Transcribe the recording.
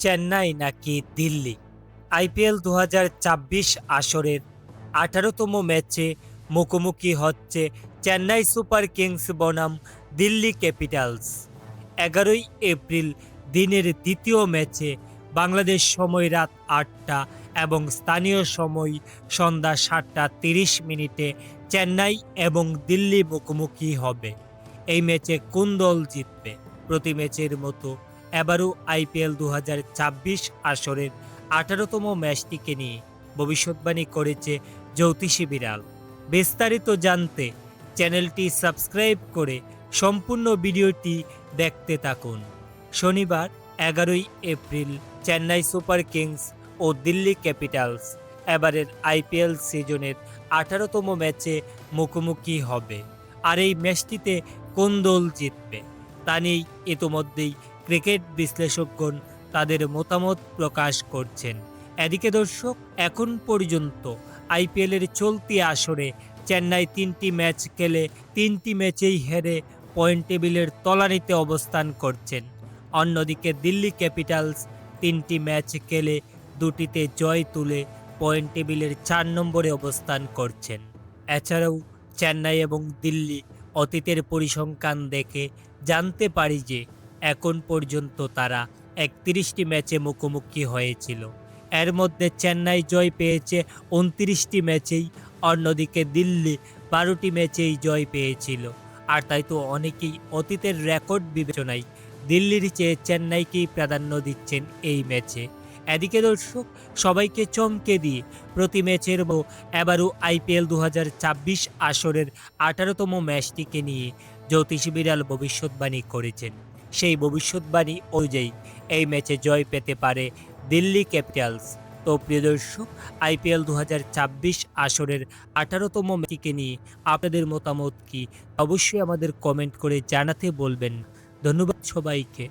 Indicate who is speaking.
Speaker 1: চেন্নাই নাকি দিল্লি? আইপিএল ২০২৪ আসরের ১৮তম ম্যাচে মুখোমুখি হচ্ছে চেন্নাই সুপার কিংস বনাম দিল্লি ক্যাপিটালস। ১১ই এপ্রিল দিনের দ্বিতীয় ম্যাচে বাংলাদেশ সময় রাত ৮টা এবং স্থানীয় সময় সন্ধ্যা ৭টা ৩০ চেন্নাই এবং দিল্লি মুখোমুখি হবে। এই ম্যাচে কোন দল জিতবে? প্রতি ম্যাচের মতো এবারও আইপিএল ২০২৪ আসরের ১৮তম ম্যাচটিকে নিয়ে ভবিষ্যৎবাণী করেছে জ্যোতিষী বিড়াল। বিস্তারিত জানতে চ্যানেলটি সাবস্ক্রাইব করে সম্পূর্ণ ভিডিওটি দেখতে থাকুন। শনিবার ১১ই এপ্রিল চেন্নাই সুপার কিংস ও দিল্লি ক্যাপিটালস এবারের আইপিএল সিজনের ১৮তম ম্যাচে মুখোমুখি হবে। আর এই ম্যাচটিতে কোন দল জিতবে তা নিয়েই ইতোমধ্যেই ক্রিকেট বিশ্লেষকগণ তাদের মতামত প্রকাশ করছেন। এদিকে দর্শক, এখন পর্যন্ত আইপিএলের চলতি আসরে চেন্নাই ৩টি ম্যাচ খেলে ৩টি ম্যাচেই হেরে পয়েন্ট টেবিলের তলানিতে অবস্থান করছেন। অন্যদিকে দিল্লি ক্যাপিটালস ৩টি ম্যাচ খেলে ২টিতে জয় তুলে পয়েন্ট টেবিলের ৪ নম্বরে অবস্থান করছেন। এছাড়াও চেন্নাই এবং দিল্লি অতীতের পরিসংখ্যান দেখে জানতে পারি যে এখন পর্যন্ত তারা ৩১টি ম্যাচে মুখোমুখি হয়েছিল। এর মধ্যে চেন্নাই জয় পেয়েছে ২৯টি ম্যাচেই, অন্যদিকে দিল্লি ১২টি ম্যাচেই জয় পেয়েছিল। আর তাই তো অনেকেই অতীতের রেকর্ড বিবেচনায় দিল্লির চেয়ে চেন্নাইকেই প্রাধান্য দিচ্ছেন এই ম্যাচে। এদিকে দর্শক, সবাইকে চমকে দিয়ে প্রতি ম্যাচের এবারও আইপিএল ২০২৪ আসরের ১৮তম ম্যাচটিকে নিয়ে জ্যোতিষী বিড়াল ভবিষ্যৎবাণী করেছেন। সেই ভবিষ্যৎবাণী অনুযায়ী এই ম্যাচে জয় পেতে পারে দিল্লি ক্যাপিটালস। তো প্রিয় দর্শক, আইপিএল ২০২৪ আসরের ১৮তম ম্যাচটিকে নিয়ে আপনাদের মতামত কি? অবশ্যই আমাদের কমেন্ট করে জানাতে বলবেন। ধন্যবাদ সবাইকে।